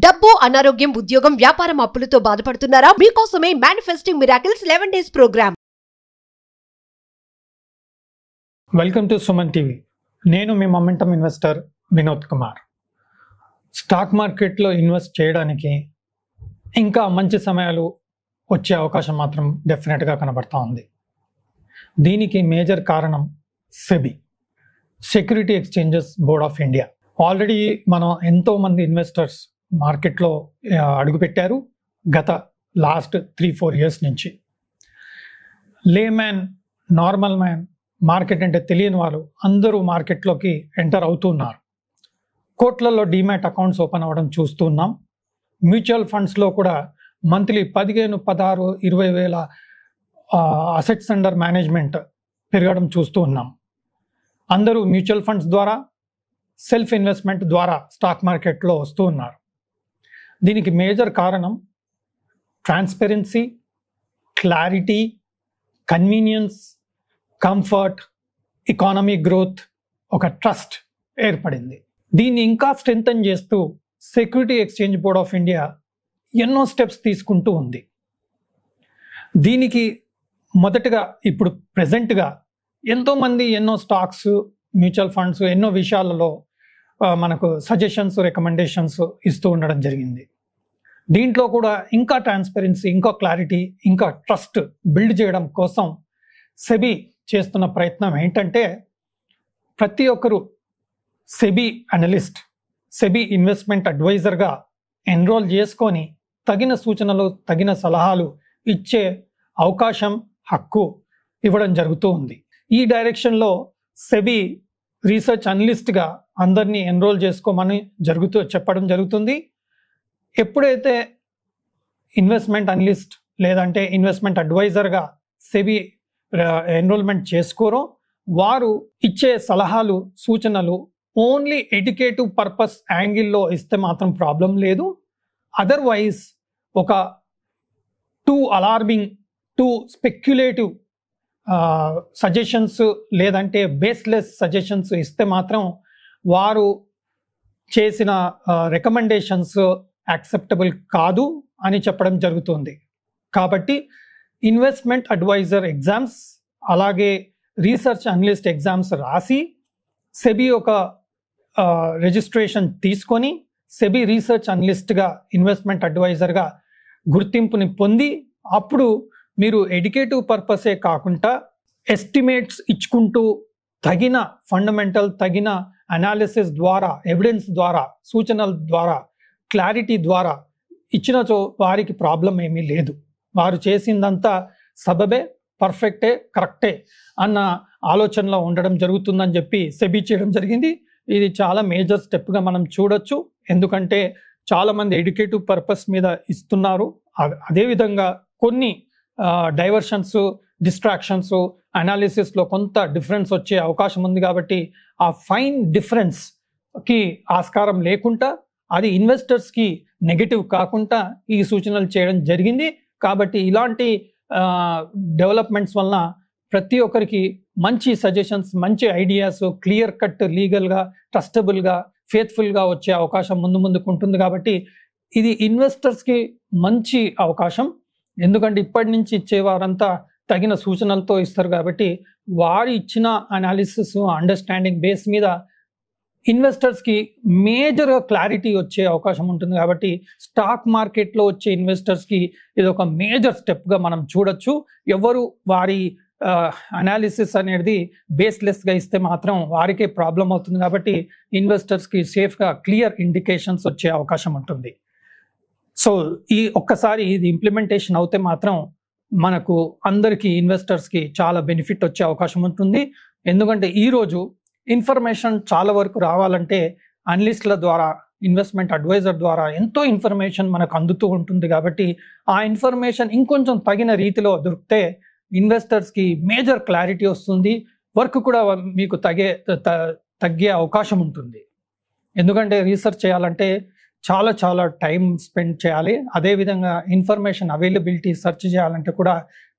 డబ్బు, అనారోగ్యం, ఉద్యోగం, వ్యాపారం, అప్పులతో బాధపడుతున్నారా? మీకోసమే manifesting miracles 11 days program. Welcome to Suman TV. నేను మీ momentum investor Vinod Kumar. Stock మార్కెట్లో ఇన్వెస్ట్ చేయడానికి ఇంకా మంచి సమయాలు వచ్చే అవకాశం మాత్రం డెఫినెట్గా కనబడతా ఉంది. దీనికి మేజర్ కారణం SEBI, security exchanges board of India. Already మనం ఎంతోమంది ఇన్వెస్టర్స్ మార్కెట్లో అడుగుపెట్టారు గత లాస్ట్ 3-4 years నుంచి. లేమ్యాన్, నార్మల్ మ్యాన్, మార్కెట్ అంటే తెలియని వాళ్ళు అందరూ మార్కెట్లోకి ఎంటర్ అవుతున్నారు. కోట్లలో డీమ్యాట్ అకౌంట్స్ ఓపెన్ అవ్వడం చూస్తున్నాం. మ్యూచువల్ ఫండ్స్లో కూడా మంత్లీ 15, 16, 20 వేల అసెట్స్ అండర్ మేనేజ్మెంట్ పెరగడం చూస్తూ ఉన్నాం. అందరూ మ్యూచువల్ ఫండ్స్ ద్వారా, సెల్ఫ్ ఇన్వెస్ట్మెంట్ ద్వారా స్టాక్ మార్కెట్లో వస్తూ ఉన్నారు. దీనికి మేజర్ కారణం transparency, clarity, convenience, comfort, economic growth, ఒక ట్రస్ట్ ఏర్పడింది. దీన్ని ఇంకా స్ట్రెంథన్ చేస్తూ security exchange board of India ఎన్నో స్టెప్స్ తీసుకుంటూ ఉంది. దీనికి మొదటగా ఇప్పుడు ప్రెజెంట్గా ఎంతోమంది ఎన్నో స్టాక్స్, మ్యూచువల్ ఫండ్స్ ఎన్నో విషయాలలో మనకు సజెషన్స్, రికమెండేషన్స్ ఇస్తూ ఉండడం జరిగింది. దీంట్లో కూడా ఇంకా ట్రాన్స్పరెన్సీ, ఇంకా క్లారిటీ, ఇంకా ట్రస్ట్ బిల్డ్ చేయడం కోసం సెబీ చేస్తున్న ప్రయత్నం ఏంటంటే, ప్రతి ఒక్కరూ సెబీ అనలిస్ట్, సెబీ ఇన్వెస్ట్మెంట్ అడ్వైజర్గా ఎన్రోల్ చేసుకొని తగిన సూచనలు, తగిన సలహాలు ఇచ్చే అవకాశం, హక్కు ఇవ్వడం జరుగుతూ ఉంది. ఈ డైరెక్షన్లో సెబీ రీసెర్చ్ అనలిస్ట్గా అందరినీ ఎన్రోల్ చేసుకోమని చెప్పడం జరుగుతుంది. ఎప్పుడైతే ఇన్వెస్ట్మెంట్ అనలిస్ట్ లేదంటే ఇన్వెస్ట్మెంట్ అడ్వైజర్గా సెబీ ఎన్రోల్మెంట్ చేసుకోరో వారు ఇచ్చే సలహాలు, సూచనలు ఓన్లీ ఎడ్యుకేటివ్ పర్పస్ యాంగిల్లో ఇస్తే మాత్రం ప్రాబ్లం లేదు. అదర్వైజ్ ఒక two alarming, two speculative suggestions లేదంటే బేస్లెస్ సజెషన్స్ ఇస్తే మాత్రం వారు చేసిన రికమెండేషన్స్ యాక్సెప్టబుల్ కాదు అని చెప్పడం జరుగుతుంది. కాబట్టి ఇన్వెస్ట్మెంట్ అడ్వైజర్ ఎగ్జామ్స్ అలాగే రీసెర్చ్ అనలిస్ట్ ఎగ్జామ్స్ రాసి సెబీ ఒక రిజిస్ట్రేషన్ తీసుకొని సెబీ రీసెర్చ్ అనలిస్ట్గా, ఇన్వెస్ట్మెంట్ అడ్వైజర్గా గుర్తింపుని పొంది అప్పుడు మీరు ఎడ్యుకేటివ్ పర్పసే కాకుండా ఎస్టిమేట్స్ ఇచ్చుకుంటూ తగిన ఫండమెంటల్, తగిన అనాలిసిస్ ద్వారా, ఎవిడెన్స్ ద్వారా, సూచనల ద్వారా, క్లారిటీ ద్వారా ఇచ్చినచో వారికి ప్రాబ్లం ఏమీ లేదు. వారు చేసిందంతా సబబే, పర్ఫెక్టే, కరెక్టే అన్న ఆలోచనలో ఉండడం జరుగుతుందని చెప్పి సెబీ చేయడం జరిగింది. ఇది చాలా మేజర్ స్టెప్గా మనం చూడొచ్చు. ఎందుకంటే చాలామంది ఎడ్యుకేటివ్ పర్పస్ మీద ఇస్తున్నారు. అదేవిధంగా కొన్ని డైవర్షన్స్, డిస్ట్రాక్షన్స్, అనాలిసిస్లో కొంత డిఫరెన్స్ వచ్చే అవకాశం ఉంది. కాబట్టి ఆ ఫైన్ డిఫరెన్స్కి ఆస్కారం లేకుండా, అది ఇన్వెస్టర్స్కి నెగటివ్ కాకుండా ఈ సూచనలు చేయడం జరిగింది. కాబట్టి ఇలాంటి డెవలప్మెంట్స్ వలన ప్రతి ఒక్కరికి మంచి సజెషన్స్, మంచి ఐడియాస్, క్లియర్ కట్, లీగల్గా, ట్రస్టబుల్గా, ఫేత్ఫుల్గా వచ్చే అవకాశం ముందుకు ఉంటుంది. కాబట్టి ఇది ఇన్వెస్టర్స్కి మంచి అవకాశం. ఎందుకంటే ఇప్పటి నుంచి ఇచ్చేవారంతా తగిన సూచనలతో ఇస్తారు. కాబట్టి వారు ఇచ్చిన అనాలిసిస్, అండర్స్టాండింగ్ బేస్ మీద ఇన్వెస్టర్స్కి మేజర్ క్లారిటీ వచ్చే అవకాశం ఉంటుంది. కాబట్టి స్టాక్ మార్కెట్లో వచ్చే ఇన్వెస్టర్స్కి ఇది ఒక మేజర్ స్టెప్గా మనం చూడొచ్చు. ఎవరు వారి అనాలిసిస్ అనేది బేస్లెస్గా ఇస్తే మాత్రం వారికే ప్రాబ్లం అవుతుంది. కాబట్టి ఇన్వెస్టర్స్కి సేఫ్గా క్లియర్ ఇండికేషన్స్ వచ్చే అవకాశం ఉంటుంది. సో ఈ ఒక్కసారి ఇది ఇంప్లిమెంటేషన్ అవుతే మాత్రం మనకు అందరికీ, ఇన్వెస్టర్స్కి చాలా బెనిఫిట్ వచ్చే అవకాశం ఉంటుంది. ఎందుకంటే ఈరోజు ఇన్ఫర్మేషన్ చాలా వరకు రావాలంటే అనలిస్ట్ల ద్వారా, ఇన్వెస్ట్మెంట్ అడ్వైజర్ ద్వారా ఎంతో ఇన్ఫర్మేషన్ మనకు అందుతూ ఉంటుంది. కాబట్టి ఆ ఇన్ఫర్మేషన్ ఇంకొంచెం తగిన రీతిలో దొరికితే ఇన్వెస్టర్స్కి మేజర్ క్లారిటీ వస్తుంది. వర్క్ కూడా మీకు తగ్గే అవకాశం ఉంటుంది. ఎందుకంటే రీసెర్చ్ చేయాలంటే చాలా టైం స్పెండ్ చేయాలి. అదేవిధంగా ఇన్ఫర్మేషన్ అవైలబిలిటీ సెర్చ్ చేయాలంటే కూడా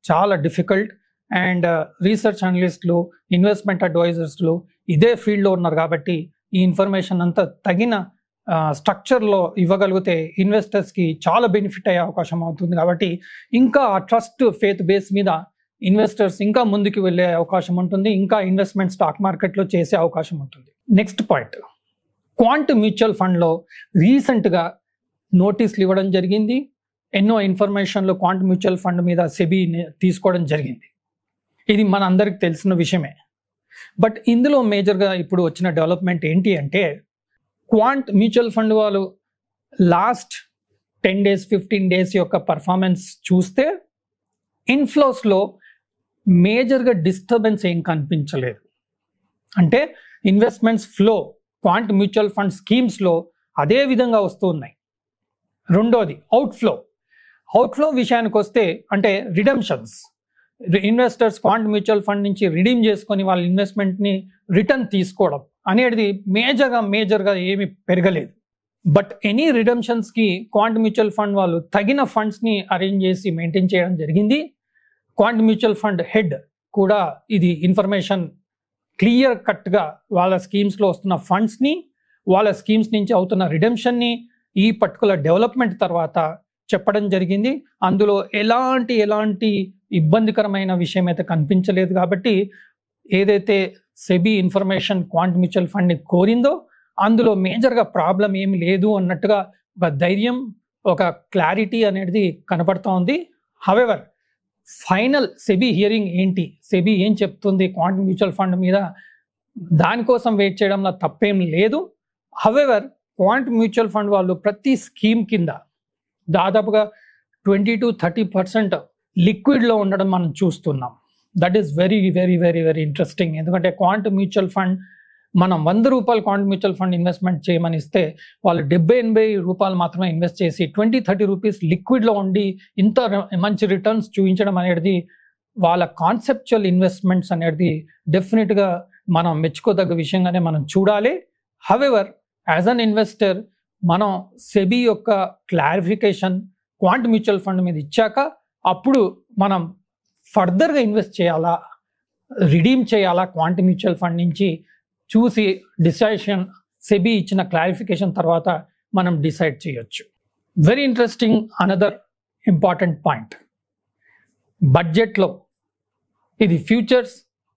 చాలా డిఫికల్ట్. అండ్ రీసెర్చ్ అనలిస్టులు, ఇన్వెస్ట్మెంట్ అడ్వైజర్స్లు ఇదే ఫీల్డ్లో ఉన్నారు. కాబట్టి ఈ ఇన్ఫర్మేషన్ అంతా తగిన స్ట్రక్చర్లో ఇవ్వగలిగితే ఇన్వెస్టర్స్కి చాలా బెనిఫిట్ అయ్యే అవకాశం అవుతుంది. కాబట్టి ఇంకా ట్రస్ట్ ఫేత్ బేస్ మీద ఇన్వెస్టర్స్ ఇంకా ముందుకు వెళ్ళే అవకాశం ఉంటుంది, ఇంకా ఇన్వెస్ట్మెంట్ స్టాక్ మార్కెట్లో చేసే అవకాశం ఉంటుంది. నెక్స్ట్ పాయింట్, క్వాంట్ మ్యూచువల్ ఫండ్లో రీసెంట్గా నోటీసులు ఇవ్వడం జరిగింది. ఎన్నో ఇన్ఫర్మేషన్లు క్వాంట్ మ్యూచువల్ ఫండ్ మీద సెబీ తీసుకోవడం జరిగింది. ఇది మన అందరికి తెలిసిన విషయమే. బట్ ఇందులో మేజర్గా ఇప్పుడు వచ్చిన డెవలప్మెంట్ ఏంటి అంటే, క్వాంట్ మ్యూచువల్ ఫండ్ వాళ్ళు లాస్ట్ 10 days 15 days యొక్క పర్ఫార్మెన్స్ చూస్తే ఇన్ఫ్లోస్లో మేజర్గా డిస్టర్బెన్స్ ఏం కనిపించలేదు. అంటే investments flow quant mutual fund స్కీమ్స్లో అదే విధంగా వస్తూ ఉన్నాయి. రెండోది అవుట్ఫ్లో విషయానికి వస్తే, అంటే redemptions, investors quant mutual fund నుంచి రిడీమ్ చేసుకొని వాళ్ళ ఇన్వెస్ట్మెంట్ని రిటర్న్ తీసుకోవడం అనేది మేజర్గా ఏమీ పెరగలేదు. బట్ ఎనీ రిడెంప్షన్స్కి క్వాంట్ మ్యూచువల్ ఫండ్ వాళ్ళు తగిన ఫండ్స్ని అరేంజ్ చేసి మెయింటైన్ చేయడం జరిగింది. క్వాంట్ మ్యూచువల్ ఫండ్ హెడ్ కూడా ఇది ఇన్ఫర్మేషన్ క్లియర్ కట్గా వాళ్ళ స్కీమ్స్లో వస్తున్న ఫండ్స్ని, వాళ్ళ స్కీమ్స్ నుంచి అవుతున్న రిడెంప్షన్ని ఈ పర్టికులర్ డెవలప్మెంట్ తర్వాత చెప్పడం జరిగింది. అందులో ఎలాంటి ఇబ్బందికరమైన విషయం అయితే కనిపించలేదు. కాబట్టి ఏదైతే సెబీ ఇన్ఫర్మేషన్ క్వాంట్ మ్యూచువల్ ఫండ్ని కోరిందో అందులో మేజర్గా ప్రాబ్లం ఏమి లేదు అన్నట్టుగా ఒక ధైర్యం, ఒక క్లారిటీ అనేది కనపడుతూ ఉంది. హవెవర్ ఫైనల్ సెబీ హియరింగ్ ఏంటి, సెబీ ఏం చెప్తుంది క్వాంట్ మ్యూచువల్ ఫండ్ మీద, దానికోసం వెయిట్ చేయడంలో తప్పేం లేదు. హవెవర్ క్వాంట్ మ్యూచువల్ ఫండ్ వాళ్ళు ప్రతి స్కీమ్ కింద దాదాపుగా 20 to 30% లిక్విడ్లో ఉండడం మనం చూస్తున్నాం. That is very very very very interesting. ఎందుకంటే క్వాంట్ మ్యూచువల్ ఫండ్ మనం 100 రూపాయలు క్వాంట్ మ్యూచువల్ ఫండ్ ఇన్వెస్ట్మెంట్ చేయమని ఇస్తే వాళ్ళు 70-80 రూపాయలు మాత్రమే ఇన్వెస్ట్ చేసి 20-30 రూపీస్ లిక్విడ్లో ఉండి ఇంత మంచి రిటర్న్స్ చూపించడం అనేది వాళ్ళ కాన్సెప్చువల్ ఇన్వెస్ట్మెంట్స్ అనేది డెఫినెట్గా మనం మెచ్చుకోదగ్గ విషయంగానే మనం చూడాలి. హవెవర్ యాజ్ అన్ ఇన్వెస్టర్ మనం సెబీ యొక్క క్లారిఫికేషన్ క్వాంట్ మ్యూచువల్ ఫండ్ మీద ఇచ్చాక అప్పుడు మనం ఫర్దర్గా ఇన్వెస్ట్ చేయాలా, రిడీమ్ చేయాలా క్వాంట్ మ్యూచువల్ ఫండ్ నుంచి చూసి డిసైషన్ సెబీ ఇచ్చిన క్లారిఫికేషన్ తర్వాత మనం డిసైడ్ చేయొచ్చు. Very interesting another important point, బడ్జెట్లో ఇది ఫ్యూచర్స్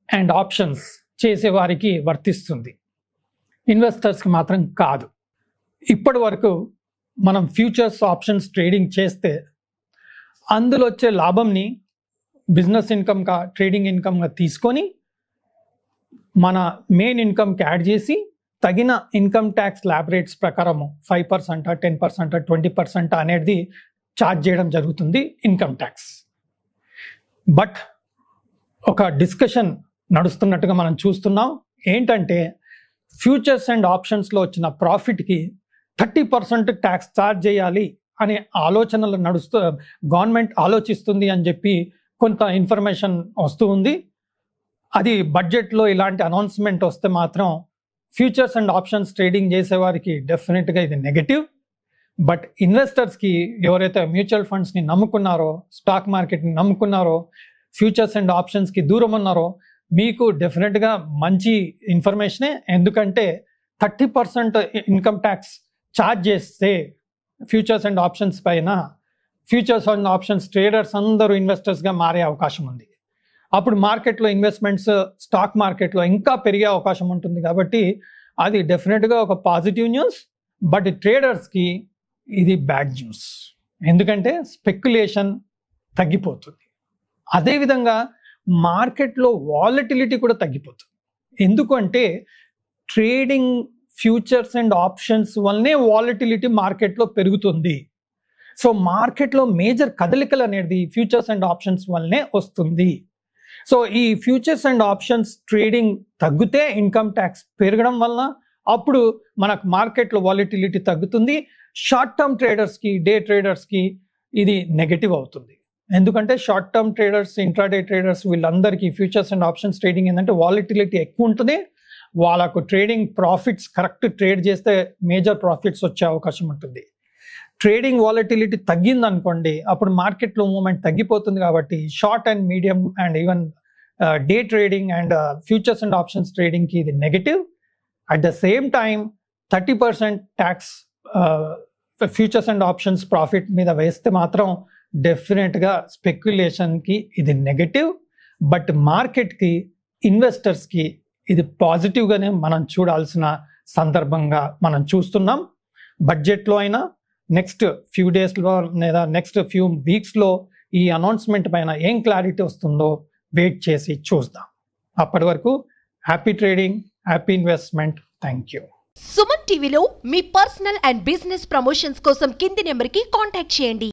అండ్ ఆప్షన్స్ చేసేవారికి వర్తిస్తుంది, ఇన్వెస్టర్స్కి మాత్రం కాదు. ఇప్పటి వరకు మనం ఫ్యూచర్స్ ఆప్షన్స్ ట్రేడింగ్ చేస్తే అందులో వచ్చే లాభంని బిజినెస్ ఇన్కమ్గా, ట్రేడింగ్ ఇన్కమ్గా తీసుకొని మన మెయిన్ ఇన్కమ్కి యాడ్ చేసి తగిన ఇన్కమ్ ట్యాక్స్ ల్యాబ్ రేట్స్ ప్రకారం 5%, 10%, 20% అనేది ఛార్జ్ చేయడం జరుగుతుంది ఇన్కమ్ ట్యాక్స్. బట్ ఒక డిస్కషన్ నడుస్తున్నట్టుగా మనం చూస్తున్నాం. ఏంటంటే ఫ్యూచర్స్ అండ్ ఆప్షన్స్లో వచ్చిన ప్రాఫిట్కి 30% ట్యాక్స్ ఛార్జ్ చేయాలి అనే ఆలోచనలు గవర్నమెంట్ ఆలోచిస్తుంది అని చెప్పి కొంత ఇన్ఫర్మేషన్ వస్తూ ఉంది. అది బడ్జెట్లో ఇలాంటి అనౌన్స్మెంట్ వస్తే మాత్రం ఫ్యూచర్స్ అండ్ ఆప్షన్స్ ట్రేడింగ్ చేసేవారికి డెఫినెట్గా ఇది నెగటివ్. బట్ ఇన్వెస్టర్స్కి, ఎవరైతే మ్యూచువల్ ఫండ్స్ని నమ్ముకున్నారో, స్టాక్ మార్కెట్ని నమ్ముకున్నారో, ఫ్యూచర్స్ అండ్ ఆప్షన్స్కి దూరం ఉన్నారో, మీకు డెఫినెట్గా మంచి ఇన్ఫర్మేషనే. ఎందుకంటే 30% ఇన్కమ్ ట్యాక్స్ ఛార్జ్ చేస్తే ఫ్యూచర్స్ అండ్ ఆప్షన్స్ పైన ఫ్యూచర్స్ అండ్ ఆప్షన్స్ ట్రేడర్స్ అందరూ ఇన్వెస్టర్స్గా మారే అవకాశం ఉంది. అప్పుడు మార్కెట్లో ఇన్వెస్ట్మెంట్స్, స్టాక్ మార్కెట్లో ఇంకా పెరిగే అవకాశం ఉంటుంది. కాబట్టి అది డెఫినెట్గా ఒక పాజిటివ్ న్యూస్. బట్ ట్రేడర్స్కి ఇది బ్యాడ్ న్యూస్, ఎందుకంటే స్పెక్యులేషన్ తగ్గిపోతుంది. అదేవిధంగా మార్కెట్లో వాలటిలిటీ కూడా తగ్గిపోతుంది. ఎందుకంటే ట్రేడింగ్ ఫ్యూచర్స్ అండ్ ఆప్షన్స్ వల్లనే వాలటిలిటీ మార్కెట్లో పెరుగుతుంది. సో మార్కెట్లో మేజర్ కదలికలు అనేది ఫ్యూచర్స్ అండ్ ఆప్షన్స్ వల్లనే వస్తుంది. సో ఈ ఫ్యూచర్స్ అండ్ ఆప్షన్స్ ట్రేడింగ్ తగ్గితే ఇన్కమ్ ట్యాక్స్ పెరగడం వలన అప్పుడు మనకు మార్కెట్లో వాలటిలిటీ తగ్గుతుంది. షార్ట్ టర్మ్ ట్రేడర్స్కి, డే ట్రేడర్స్కి ఇది నెగటివ్ అవుతుంది. ఎందుకంటే short term traders, intraday traders వీళ్ళందరికీ ఫ్యూచర్స్ అండ్ ఆప్షన్స్ ట్రేడింగ్ ఏంటంటే వాలటిలిటీ ఎక్కువ ఉంటుంది. వాళ్ళకు ట్రేడింగ్ ప్రాఫిట్స్ కరెక్ట్ ట్రేడ్ చేస్తే మేజర్ ప్రాఫిట్స్ వచ్చే అవకాశం ఉంటుంది. ట్రేడింగ్ వాలటిలిటీ తగ్గింది అనుకోండి, అప్పుడు మార్కెట్లో మూవ్మెంట్ తగ్గిపోతుంది. కాబట్టి short and medium and even day trading and futures and options ట్రేడింగ్కి ఇది negative. At the same time 30% tax futures and options profit మీద వేస్తే మాత్రం డెఫినెట్గా స్పెక్యులేషన్కి ఇది నెగటివ్, బట్ మార్కెట్కి, ఇన్వెస్టర్స్కి ఇది పాజిటివ్గానే మనం చూడాల్సిన సందర్భంగా మనం చూస్తున్నాం. బడ్జెట్లో అయినా నెక్స్ట్ ఫ్యూ డేస్లో లేదా నెక్స్ట్ ఫ్యూ వీక్స్లో ఈ అనౌన్స్మెంట్ పైన ఏం క్లారిటీ వస్తుందో వెయిట్ చేసి చూద్దాం. అప్పటి వరకు happy trading, happy investment. Thank you. Suman టీవీలో మీ పర్సనల్ అండ్ బిజినెస్ ప్రమోషన్స్ కోసం కింది నెంబర్కి కాంటాక్ట్ చేయండి.